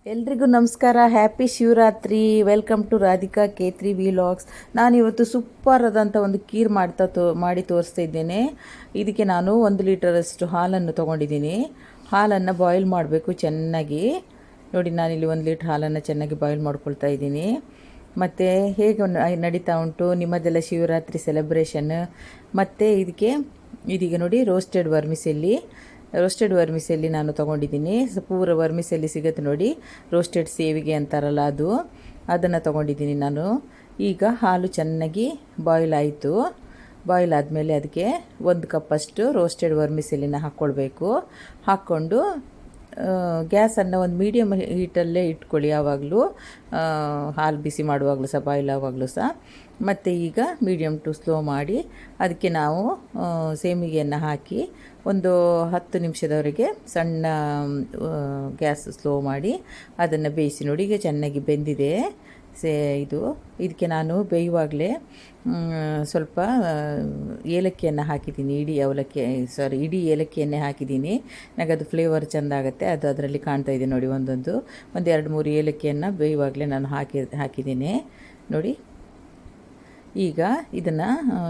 ಎಲ್ರಿಗೂ ನಮಸ್ಕಾರ. Happy Shivaratri. Welcome to Radhika Ketri vlogs. ನಾನಿವತ್ತು ಸೂಪರ್ ಆದಂಥ ಒಂದು ಕೀರ್ ಮಾಡಿ ತೋರಿಸ್ತಾ ಇದ್ದೇನೆ. ಇದಕ್ಕೆ ನಾನು 1 ಲೀಟರಷ್ಟು ಹಾಲನ್ನು ತೊಗೊಂಡಿದ್ದೀನಿ. ಹಾಲನ್ನು ಬಾಯ್ಲ್ ಮಾಡಬೇಕು ಚೆನ್ನಾಗಿ. ನೋಡಿ, ನಾನಿಲ್ಲಿ 1 ಲೀಟ್ರ್ ಹಾಲನ್ನು ಚೆನ್ನಾಗಿ ಬಾಯ್ಲ್ ಮಾಡ್ಕೊಳ್ತಾ ಇದ್ದೀನಿ. ಮತ್ತು ಹೇಗೆ ನಡೀತಾ ಉಂಟು ನಿಮ್ಮದೆಲ್ಲ ಶಿವರಾತ್ರಿ ಸೆಲೆಬ್ರೇಷನ್. ಮತ್ತು ಇದೀಗ ನೋಡಿ, ರೋಸ್ಟೆಡ್ ವರ್ಮಿಸೆಲ್ಲಿ ನಾನು ತೊಗೊಂಡಿದ್ದೀನಿ. ಪೂರ ವರ್ಮಿಸೆಲ್ಲಿ ಸಿಗುತ್ತೆ ನೋಡಿ, ರೋಸ್ಟೆಡ್ ಸೇವಿಗೆ ಅಂತಾರಲ್ಲ ಅದನ್ನು ತೊಗೊಂಡಿದ್ದೀನಿ ನಾನು. ಈಗ ಹಾಲು ಚೆನ್ನಾಗಿ ಬಾಯ್ಲ್ ಆಯಿತು. ಬಾಯ್ಲ್ ಆದಮೇಲೆ ಅದಕ್ಕೆ 1 ಕಪ್ಪಷ್ಟು ರೋಸ್ಟೆಡ್ ವರ್ಮಿಸೆಲ್ಲಿನ ಹಾಕ್ಕೊಂಡು ಗ್ಯಾಸನ್ನು ಒಂದು ಮೀಡಿಯಮ್ ಹೀಟಲ್ಲೇ ಇಟ್ಕೊಳ್ಳಿ ಯಾವಾಗಲೂ, ಹಾಲು ಬಿಸಿ ಮಾಡುವಾಗಲೂ ಸಹ, ಬಾಯ್ಲ್ ಆವಾಗಲೂ ಸಹ. ಮತ್ತು ಈಗ ಮೀಡಿಯಮ್ ಟು ಸ್ಲೋ ಮಾಡಿ ಅದಕ್ಕೆ ನಾವು ಸೇಮಿಗೆಯನ್ನು ಹಾಕಿ ಒಂದು 10 ನಿಮಿಷದವರೆಗೆ ಸಣ್ಣ ಗ್ಯಾಸ್ ಸ್ಲೋ ಮಾಡಿ ಅದನ್ನು ಬೇಯಿಸಿ. ನೋಡಿ, ಈಗ ಚೆನ್ನಾಗಿ ಬೆಂದಿದೆ. ಇದಕ್ಕೆ ನಾನು ಬೇಯುವಾಗಲೇ ಸ್ವಲ್ಪ ಏಲಕ್ಕಿಯನ್ನು ಹಾಕಿದ್ದೀನಿ. ಇಡೀ ಏಲಕ್ಕಿಯನ್ನೇ ಹಾಕಿದ್ದೀನಿ. ನನಗೆ ಅದು ಫ್ಲೇವರ್ ಚೆಂದ ಆಗುತ್ತೆ. ಅದು ಅದರಲ್ಲಿ ಕಾಣ್ತಾ ಇದೆ ನೋಡಿ. ಒಂದು 2-3 ಏಲಕ್ಕಿಯನ್ನು ಬೇಯುವಾಗಲೇ ನಾನು ಹಾಕಿದ್ದೀನಿ ನೋಡಿ. ಈಗ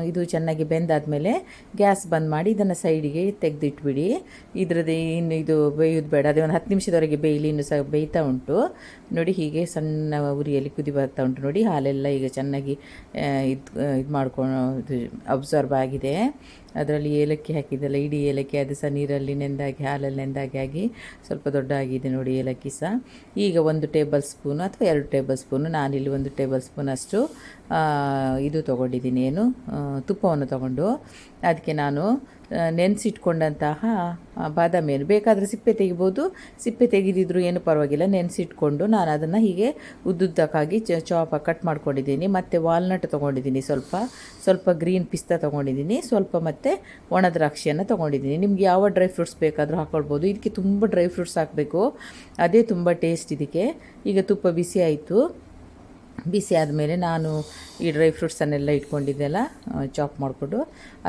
ಇದು ಚೆನ್ನಾಗಿ ಬೆಂದಾದಮೇಲೆ ಗ್ಯಾಸ್ ಬಂದ್ ಮಾಡಿ ಇದನ್ನು ಸೈಡಿಗೆ ತೆಗೆದಿಟ್ಬಿಡಿ. ಇದು ಬೇಯೋದು ಬೇಡ. ಅದೇ ಒಂದು 10 ನಿಮಿಷದವರೆಗೆ ಬೇಯಲಿ. ಇನ್ನೂ ಸಹ ಬೇಯ್ತಾ ಉಂಟು ನೋಡಿ. ಹೀಗೆ ಸಣ್ಣ ಉರಿಯಲ್ಲಿ ಕುದಿ ಬರ್ತಾ ಉಂಟು ನೋಡಿ. ಹಾಲೆಲ್ಲ ಈಗ ಚೆನ್ನಾಗಿ ಇದು ಮಾಡ್ಕೊಂಡು ಅಬ್ಸರ್ವ್ ಆಗಿದೆ. ಅದರಲ್ಲಿ ಏಲಕ್ಕಿ ಹಾಕಿದ್ದೆಲ್ಲ, ಇಡೀ ಏಲಕ್ಕಿ ಅದು ಸಹ ನೀರಲ್ಲಿ ನೆಂದಾಗಿ, ಹಾಲಲ್ಲಿ ನೆಂದಾಗಿ ಸ್ವಲ್ಪ ದೊಡ್ಡ ಆಗಿದೆ ನೋಡಿ ಏಲಕ್ಕಿ ಸಹ. ಈಗ 1 ಟೇಬಲ್ ಸ್ಪೂನು ಅಥವಾ 2 ಟೇಬಲ್ ಸ್ಪೂನು, ನಾನಿಲ್ಲಿ 1 ಟೇಬಲ್ ಸ್ಪೂನಷ್ಟು ತೊಗೊಂಡಿದ್ದೀನಿ. ತುಪ್ಪವನ್ನು ತಗೊಂಡು ಅದಕ್ಕೆ ನಾನು ನೆನೆಸಿಟ್ಕೊಂಡಂತಹ ಬಾದಾಮಿ ಬೇಕಾದರೆ ಸಿಪ್ಪೆ ತೆಗಿಬೋದು. ಸಿಪ್ಪೆ ತೆಗೆದಿದ್ರು ಏನು ಪರವಾಗಿಲ್ಲ. ನೆನೆಸಿಟ್ಕೊಂಡು ನಾನು ಅದನ್ನು ಹೀಗೆ ಉದ್ದುದ್ದಕ್ಕಾಗಿ ಕಟ್ ಮಾಡ್ಕೊಂಡಿದ್ದೀನಿ. ಮತ್ತು ವಾಲ್ನಟ್ ತೊಗೊಂಡಿದ್ದೀನಿ, ಸ್ವಲ್ಪ ಗ್ರೀನ್ ಪಿಸ್ತಾ ತೊಗೊಂಡಿದ್ದೀನಿ, ಸ್ವಲ್ಪ ಮತ್ತು ಒಣ ದ್ರಾಕ್ಷಿಯನ್ನು ತೊಗೊಂಡಿದ್ದೀನಿ. ನಿಮ್ಗೆ ಯಾವ ಡ್ರೈ ಫ್ರೂಟ್ಸ್ ಬೇಕಾದರೂ ಹಾಕ್ಕೊಳ್ಬೋದು. ಇದಕ್ಕೆ ತುಂಬ ಡ್ರೈ ಫ್ರೂಟ್ಸ್ ಹಾಕಬೇಕು, ಅದೇ ತುಂಬ ಟೇಸ್ಟ್ ಇದಕ್ಕೆ. ಈಗ ತುಪ್ಪ ಬಿಸಿ ಆಯಿತು. ಬಿಸಿ ಆದಮೇಲೆ ನಾನು ಈ ಡ್ರೈ ಫ್ರೂಟ್ಸನ್ನೆಲ್ಲ ಇಟ್ಕೊಂಡಿದ್ದೆಲ್ಲ ಚಾಪ್ ಮಾಡಿಕೊಂಡು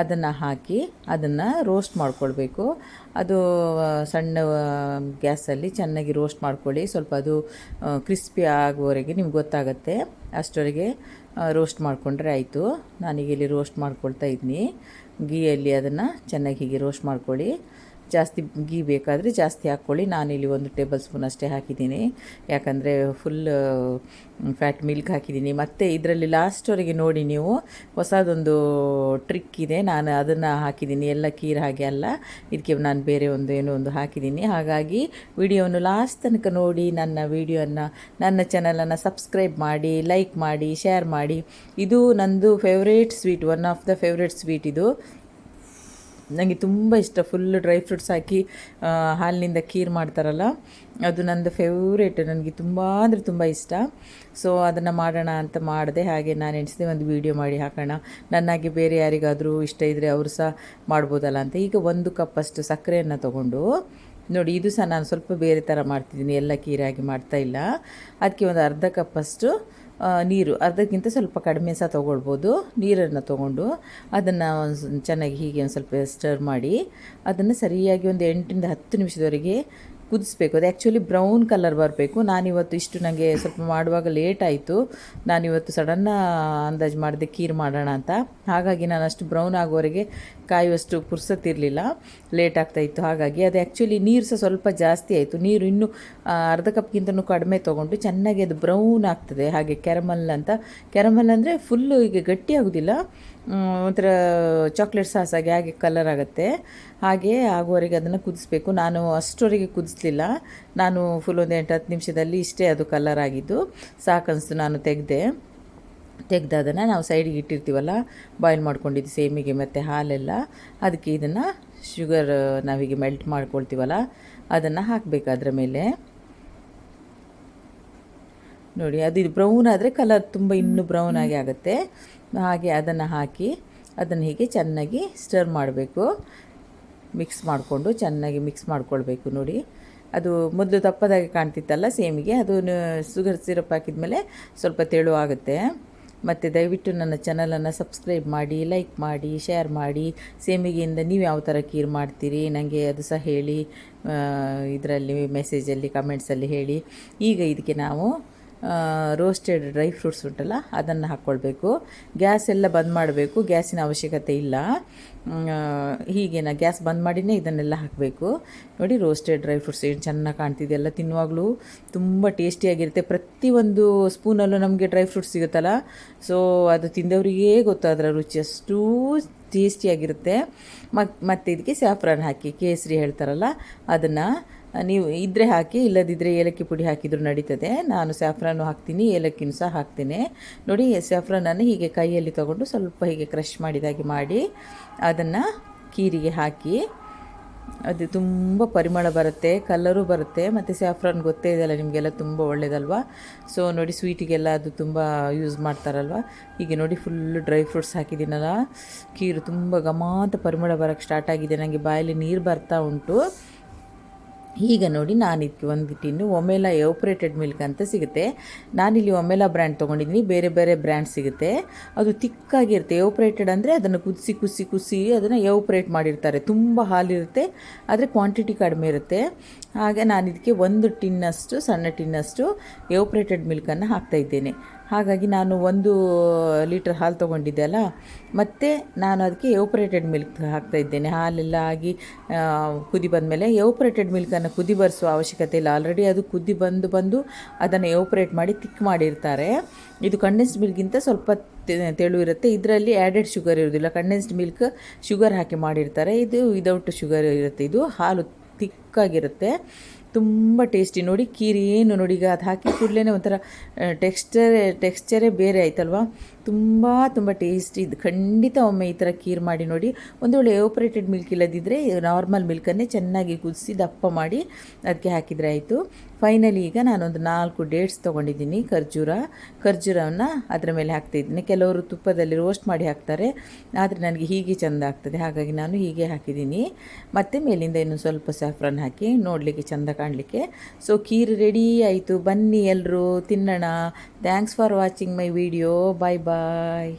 ಅದನ್ನು ಹಾಕಿ ಅದನ್ನು ರೋಸ್ಟ್ ಮಾಡ್ಕೊಳ್ಬೇಕು. ಅದು ಸಣ್ಣ ಗ್ಯಾಸಲ್ಲಿ ಚೆನ್ನಾಗಿ ರೋಸ್ಟ್ ಮಾಡ್ಕೊಳ್ಳಿ. ಸ್ವಲ್ಪ ಅದು ಕ್ರಿಸ್ಪಿ ಆಗುವವರೆಗೆ ನಿಮ್ಗೆ ಗೊತ್ತಾಗುತ್ತೆ. ಅಷ್ಟವರೆಗೆ ರೋಸ್ಟ್ ಮಾಡಿಕೊಂಡ್ರೆ ಆಯಿತು. ನಾನೀಗ ಇಲ್ಲಿ ರೋಸ್ಟ್ ಮಾಡ್ಕೊಳ್ತಾ ಇದ್ದೀನಿ ಗೀಯಲ್ಲಿ. ಅದನ್ನು ಚೆನ್ನಾಗಿ ಹೀಗೆ ರೋಸ್ಟ್ ಮಾಡ್ಕೊಳ್ಳಿ. ಜಾಸ್ತಿ ಗೀ ಬೇಕಾದರೆ ಜಾಸ್ತಿ ಹಾಕ್ಕೊಳ್ಳಿ. ನಾನಿಲ್ಲಿ 1 ಟೇಬಲ್ ಸ್ಪೂನ್ ಅಷ್ಟೇ ಹಾಕಿದ್ದೀನಿ, ಯಾಕಂದರೆ ಫುಲ್ ಫ್ಯಾಟ್ ಮಿಲ್ಕ್ ಹಾಕಿದ್ದೀನಿ. ಮತ್ತು ಇದರಲ್ಲಿ ಲಾಸ್ಟ್ವರೆಗೆ ನೋಡಿ ನೀವು, ಹೊಸದೊಂದು ಟ್ರಿಕ್ ಇದೆ. ನಾನು ಅದನ್ನು ಹಾಕಿದ್ದೀನಿ, ಎಲ್ಲ ಕೀರ್ ಹಾಗೆ ಅಲ್ಲ. ಇದಕ್ಕೆ ನಾನು ಬೇರೆ ಏನೋ ಒಂದು ಹಾಕಿದ್ದೀನಿ. ಹಾಗಾಗಿ ವಿಡಿಯೋವನ್ನು ಲಾಸ್ಟ್ ತನಕ ನೋಡಿ. ನನ್ನ ಚಾನಲನ್ನು ಸಬ್ಸ್ಕ್ರೈಬ್ ಮಾಡಿ, ಲೈಕ್ ಮಾಡಿ, ಶೇರ್ ಮಾಡಿ. ಇದು ನಂದು favourite sweet, one of the favourite sweet ಇದು. ನನಗೆ ತುಂಬ ಇಷ್ಟ. ಫುಲ್ ಡ್ರೈ ಫ್ರೂಟ್ಸ್ ಹಾಕಿ ಹಾಲಿನಿಂದ ಕೀರ್ ಮಾಡ್ತಾರಲ್ಲ, ಅದು ನಂದು ಫೇವ್ರೇಟ್. ನನಗೆ ತುಂಬ ಅಂದರೆ ತುಂಬ ಇಷ್ಟ. ಸೊ ಅದನ್ನು ಮಾಡೋಣ ಅಂತ ಮಾಡಿದೆ. ಹಾಗೆ ನಾನು ಎಣಿಸಿದೆ ಒಂದು ವೀಡಿಯೋ ಮಾಡಿ ಹಾಕೋಣ, ನನ್ನಾಗೆ ಬೇರೆ ಯಾರಿಗಾದರೂ ಇಷ್ಟ ಇದ್ದರೆ ಅವರು ಸಹ ಮಾಡ್ಬೋದಲ್ಲ ಅಂತ. ಈಗ 1 ಕಪ್ಪಷ್ಟು ಸಕ್ಕರೆಯನ್ನು ತೊಗೊಂಡು ನೋಡಿ, ಇದು ಸಹ ನಾನು ಸ್ವಲ್ಪ ಬೇರೆ ಥರ ಮಾಡ್ತಿದ್ದೀನಿ, ಎಲ್ಲ ಕೀರಾಗಿ ಮಾಡ್ತಾಯಿಲ್ಲ. ಅದಕ್ಕೆ ಒಂದು ಅರ್ಧ ಕಪ್ಪಷ್ಟು ನೀರು, ಅರ್ಧಕ್ಕಿಂತ ಸ್ವಲ್ಪ ಕಡಿಮೆ ಸಹ ತೊಗೊಳ್ಬೋದು. ನೀರನ್ನು ತೊಗೊಂಡು ಅದನ್ನು ಚೆನ್ನಾಗಿ ಹೀಗೆ ಒಂದು ಸ್ವಲ್ಪ ಸ್ಟರ್ ಮಾಡಿ ಅದನ್ನು ಸರಿಯಾಗಿ ಒಂದು 8-10 ನಿಮಿಷದವರೆಗೆ ಕುದಿಸ್ಬೇಕು. ಅದು ಆ್ಯಕ್ಚುಲಿ ಬ್ರೌನ್ ಕಲರ್ ಬರಬೇಕು. ನಾನಿವತ್ತು ನನಗೆ ಸ್ವಲ್ಪ ಮಾಡುವಾಗ ಲೇಟ್ ಆಯಿತು. ನಾನಿವತ್ತು ಸಡನ್ನ ಅಂದಾಜು ಮಾಡಿದೆ ಕೀರ್ ಮಾಡೋಣ ಅಂತ. ಹಾಗಾಗಿ ನಾನು ಅಷ್ಟು ಬ್ರೌನ್ ಆಗೋವರೆಗೆ ಕಾಯುವಷ್ಟು ಪುರ್ಸತ್ತಿರಲಿಲ್ಲ, ಲೇಟ್ ಆಗ್ತಾಯಿತ್ತು. ಹಾಗಾಗಿ ಅದು ಆ್ಯಕ್ಚುಲಿ ನೀರು ಸಹ ಸ್ವಲ್ಪ ಜಾಸ್ತಿ ಆಯಿತು. ನೀರು ಇನ್ನೂ ಅರ್ಧ ಕಪ್ಗಿಂತನೂ ಕಡಿಮೆ ತೊಗೊಂಡು ಚೆನ್ನಾಗಿ ಅದು ಬ್ರೌನ್ ಆಗ್ತದೆ. ಹಾಗೆ ಕ್ಯಾರಮಲ್ ಅಂದರೆ ಫುಲ್ಲು ಈಗ ಗಟ್ಟಿ ಆಗೋದಿಲ್ಲ, ಒಂಥರ ಚಾಕ್ಲೇಟ್ ಸಾಸ್ ಹಾಗೆ ಕಲರ್ ಆಗುತ್ತೆ. ಹಾಗೆ ಆಗುವವರೆಗೆ ಅದನ್ನು ಕುದಿಸ್ಬೇಕು. ನಾನು ಅಷ್ಟರವರೆಗೆ ಕುದಿಸ್ಲಿಲ್ಲ. ನಾನು ಫುಲ್ ಒಂದು 8-10 ನಿಮಿಷದಲ್ಲಿ ಇಷ್ಟೇ ಅದು ಕಲರ್ ಆಗಿದ್ದು ಸಾಕನ್ನಿಸ್ತು. ನಾನು ತೆಗೆದು ಅದನ್ನು ನಾವು ಸೈಡಿಗೆ ಇಟ್ಟಿರ್ತೀವಲ್ಲ, ಬಾಯ್ಲ್ ಮಾಡ್ಕೊಂಡಿದ್ದು ಸೇಮಿಗೆ ಮತ್ತು ಹಾಲೆಲ್ಲ, ಅದಕ್ಕೆ ಇದನ್ನು ಶುಗರ್ ನಾವೀಗ ಮೆಲ್ಟ್ ಮಾಡ್ಕೊಳ್ತೀವಲ್ಲ ಅದನ್ನು ಹಾಕಬೇಕು ಅದರ ಮೇಲೆ. ನೋಡಿ, ಇದು ಬ್ರೌನ್ ಆದರೆ ಕಲರ್ ತುಂಬ ಇನ್ನೂ ಬ್ರೌನ್ ಆಗಿ ಆಗುತ್ತೆ. ಹಾಗೆ ಅದನ್ನು ಹಾಕಿ ಅದನ್ನು ಹೀಗೆ ಚೆನ್ನಾಗಿ ಸ್ಟರ್ ಮಾಡಬೇಕು. ಚೆನ್ನಾಗಿ ಮಿಕ್ಸ್ ಮಾಡ್ಕೊಳ್ಬೇಕು. ನೋಡಿ, ಅದು ಮೊದಲು ದಪ್ಪದಾಗಿ ಕಾಣ್ತಿತ್ತಲ್ಲ ಸೇಮಿಗೆ, ಅದು ಶುಗರ್ ಸಿರಪ್ ಹಾಕಿದ ಮೇಲೆ ಸ್ವಲ್ಪ ತೆಳು ಆಗುತ್ತೆ. ಮತ್ತು ದಯವಿಟ್ಟು ನನ್ನ ಚಾನಲನ್ನು ಸಬ್ಸ್ಕ್ರೈಬ್ ಮಾಡಿ, ಲೈಕ್ ಮಾಡಿ, ಶೇರ್ ಮಾಡಿ. ಸೇಮಿಗೆಯಿಂದ ನೀವು ಯಾವ ಥರ ಖೀರ್ ಮಾಡ್ತೀರಿ ನನಗೆ ಅದು ಸಹ ಹೇಳಿ, ಇದರಲ್ಲಿ ಮೆಸೇಜಲ್ಲಿ ಕಮೆಂಟ್ಸಲ್ಲಿ ಹೇಳಿ. ಈಗ ಇದಕ್ಕೆ ನಾವು ರೋಸ್ಟೆಡ್ ಡ್ರೈ ಫ್ರೂಟ್ಸ್ ಉಂಟಲ್ಲ ಅದನ್ನು ಹಾಕ್ಕೊಳ್ಬೇಕು. ಗ್ಯಾಸ್ ಎಲ್ಲ ಬಂದ್ ಮಾಡಬೇಕು, ಗ್ಯಾಸಿನ ಅವಶ್ಯಕತೆ ಇಲ್ಲ. ಹೀಗೆ ಗ್ಯಾಸ್ ಬಂದ್ ಮಾಡಿನೇ ಇದನ್ನೆಲ್ಲ ಹಾಕಬೇಕು. ನೋಡಿ ರೋಸ್ಟೆಡ್ ಡ್ರೈ ಫ್ರೂಟ್ಸ್ ಏನು ಚೆನ್ನಾಗಿ ಕಾಣ್ತಿದೆಯಲ್ಲ, ತಿನ್ನುವಾಗಲೂ ತುಂಬ ಟೇಸ್ಟಿಯಾಗಿರುತ್ತೆ. ಪ್ರತಿಯೊಂದು ಸ್ಪೂನಲ್ಲೂ ನಮಗೆ ಡ್ರೈ ಫ್ರೂಟ್ಸ್ ಸಿಗುತ್ತಲ್ಲ, ಸೊ ಅದು ತಿಂದವರಿಗೇ ಗೊತ್ತು ಅದರ ರುಚಿ, ಅಷ್ಟೂ ಟೇಸ್ಟಿಯಾಗಿರುತ್ತೆ. ಮತ್ತು ಇದಕ್ಕೆ ಸ್ಯಾಫ್ರಾನ್ ಹಾಕಿ, ಕೇಸರಿ ಹೇಳ್ತಾರಲ್ಲ ಅದನ್ನು ನೀವು ಇದ್ದರೆ ಹಾಕಿ, ಇಲ್ಲದಿದ್ದರೆ ಏಲಕ್ಕಿ ಪುಡಿ ಹಾಕಿದರೂ ನಡೀತದೆ. ನಾನು ಸ್ಯಾಫ್ರಾನು ಹಾಕ್ತೀನಿ, ಏಲಕ್ಕಿನೂ ಸಹ ಹಾಕ್ತೀನಿ. ನೋಡಿ ಸ್ಯಾಫ್ರಾನನ್ನು ಹೀಗೆ ಕೈಯಲ್ಲಿ ತೊಗೊಂಡು ಸ್ವಲ್ಪ ಹೀಗೆ ಕ್ರಷ್ ಮಾಡಿದಾಗೆ ಮಾಡಿ ಅದನ್ನು ಖೀರಿಗೆ ಹಾಕಿ, ಅದು ತುಂಬ ಪರಿಮಳ ಬರುತ್ತೆ, ಕಲರು ಬರುತ್ತೆ. ಮತ್ತು ಸ್ಯಾಫ್ರಾನ್ ಗೊತ್ತೇ ಇದೆಯಲ್ಲ ನಿಮಗೆಲ್ಲ, ತುಂಬ ಒಳ್ಳೆಯದಲ್ವ. ಸೊ ನೋಡಿ ಸ್ವೀಟಿಗೆಲ್ಲ ಅದು ತುಂಬ ಯೂಸ್ ಮಾಡ್ತಾರಲ್ವ. ಹೀಗೆ ನೋಡಿ ಫುಲ್ಲು ಡ್ರೈ ಫ್ರೂಟ್ಸ್ ಹಾಕಿದ್ದೀನಲ್ಲ, ಖೀರು ತುಂಬ ಘಮಾಂತ ಪರಿಮಳ ಬರೋಕ್ಕೆ ಸ್ಟಾರ್ಟ್ ಆಗಿದೆ, ನನಗೆ ಬಾಯಲ್ಲಿ ನೀರು ಬರ್ತಾ ಉಂಟು. ಈಗ ನೋಡಿ ನಾನು ಇದಕ್ಕೆ ಒಂದು ಟಿನ್ನು ಒಮೆಲಾ ಎವಪ್ರೇಟೆಡ್ ಮಿಲ್ಕ್ ಅಂತ ಸಿಗುತ್ತೆ. ನಾನಿಲ್ಲಿ ಒಮೆಲಾ ಬ್ರ್ಯಾಂಡ್ ತೊಗೊಂಡಿದ್ದೀನಿ, ಬೇರೆ ಬೇರೆ ಬ್ರ್ಯಾಂಡ್ ಸಿಗುತ್ತೆ. ಅದು ತಿಕ್ಕಾಗಿರುತ್ತೆ. ಎವಪ್ರೇಟೆಡ್ ಅಂದರೆ ಅದನ್ನು ಕುದಿಸಿ ಅದನ್ನು ಎವಪ್ರೇಟ್ ಮಾಡಿರ್ತಾರೆ. ತುಂಬ ಹಾಲಿರುತ್ತೆ, ಆದರೆ ಕ್ವಾಂಟಿಟಿ ಕಡಿಮೆ ಇರುತ್ತೆ. ಹಾಗೆ ನಾನು ಇದಕ್ಕೆ ಒಂದು ಟಿನ್ನಷ್ಟು, ಸಣ್ಣ ಟಿನ್ನಷ್ಟು ಎವಪ್ರೇಟೆಡ್ ಮಿಲ್ಕನ್ನು ಹಾಕ್ತಾಯಿದ್ದೇನೆ. ಹಾಗಾಗಿ ನಾನು 1 ಲೀಟರ್ ಹಾಲು ತೊಗೊಂಡಿದ್ದೆ ಅಲ್ಲ, ಮತ್ತು ನಾನು ಅದಕ್ಕೆ ಎವಪ್ರೇಟೆಡ್ ಮಿಲ್ಕ್ ಹಾಕ್ತಾಯಿದ್ದೇನೆ. ಹಾಲೆಲ್ಲ ಆಗಿ ಕುದಿ ಬಂದಮೇಲೆ ಎವಪ್ರೇಟೆಡ್ ಮಿಲ್ಕನ್ನು ಕುದಿ ಬರಿಸುವ ಅವಶ್ಯಕತೆ ಇಲ್ಲ. ಆಲ್ರೆಡಿ ಅದು ಕುದಿ ಬಂದು ಅದನ್ನು ಎವಪ್ರೇಟ್ ಮಾಡಿ ತಿಕ್ ಮಾಡಿರ್ತಾರೆ. ಇದು ಕಂಡೆನ್ಸ್ಡ್ ಮಿಲ್ಕ್ಗಿಂತ ಸ್ವಲ್ಪ ತೆಳು ಇರುತ್ತೆ. ಇದರಲ್ಲಿ ಆ್ಯಡೆಡ್ ಶುಗರ್ ಇರೋದಿಲ್ಲ, ಕಂಡೆನ್ಸ್ಡ್ ಮಿಲ್ಕ್ ಶುಗರ್ ಹಾಕಿ ಮಾಡಿರ್ತಾರೆ, ಇದು ವಿದೌಟ್ ಶುಗರ್ ಇರುತ್ತೆ. ಇದು ಹಾಲು ತಿಕ್ಕಾಗಿರುತ್ತೆ, ತುಂಬ ಟೇಸ್ಟಿ. ನೋಡಿ ಖೀರ್ ಏನು ನೋಡಿ, ಈಗ ಅದು ಹಾಕಿ ಕೂಡಲೇ ಒಂಥರ ಟೆಕ್ಸ್ಚರೇ ಬೇರೆ ಆಯ್ತಲ್ವ, ತುಂಬ ಟೇಸ್ಟಿ. ಇದು ಖಂಡಿತ ಒಮ್ಮೆ ಈ ಥರ ಖೀರ್ ಮಾಡಿ ನೋಡಿ. ಒಂದು ವೇಳೆ ಎವಪ್ರೇಟೆಡ್ ಮಿಲ್ಕ್ ಇಲ್ಲದಿದ್ದರೆ ನಾರ್ಮಲ್ ಮಿಲ್ಕನ್ನೇ ಚೆನ್ನಾಗಿ ಕುದಿಸಿ ದಪ್ಪ ಮಾಡಿ ಅದಕ್ಕೆ ಹಾಕಿದರೆ ಆಯಿತು. ಫೈನಲಿ ಈಗ ನಾನೊಂದು 4 ಡೇಟ್ಸ್ ತೊಗೊಂಡಿದ್ದೀನಿ, ಖರ್ಜೂರವನ್ನು ಅದರ ಮೇಲೆ ಹಾಕ್ತಾಯಿದ್ದೀನಿ. ಕೆಲವರು ತುಪ್ಪದಲ್ಲಿ ರೋಸ್ಟ್ ಮಾಡಿ ಹಾಕ್ತಾರೆ, ಆದರೆ ನನಗೆ ಹೀಗೆ ಚೆಂದ ಆಗ್ತದೆ, ಹಾಗಾಗಿ ನಾನು ಹೀಗೆ ಹಾಕಿದ್ದೀನಿ. ಮತ್ತು ಮೇಲಿಂದ ಇನ್ನೂ ಸ್ವಲ್ಪ ಸ್ಯಾಫ್ರಾನ್ ಹಾಕಿ ನೋಡಲಿಕ್ಕೆ ಚೆಂದ ಕಾಣಲಿಕ್ಕೆ. ಸೊ ಖೀರ್ ರೆಡಿ ಆಯಿತು, ಬನ್ನಿ ಎಲ್ಲರೂ ತಿನ್ನೋಣ. Thanks for watching my video. Bye bye.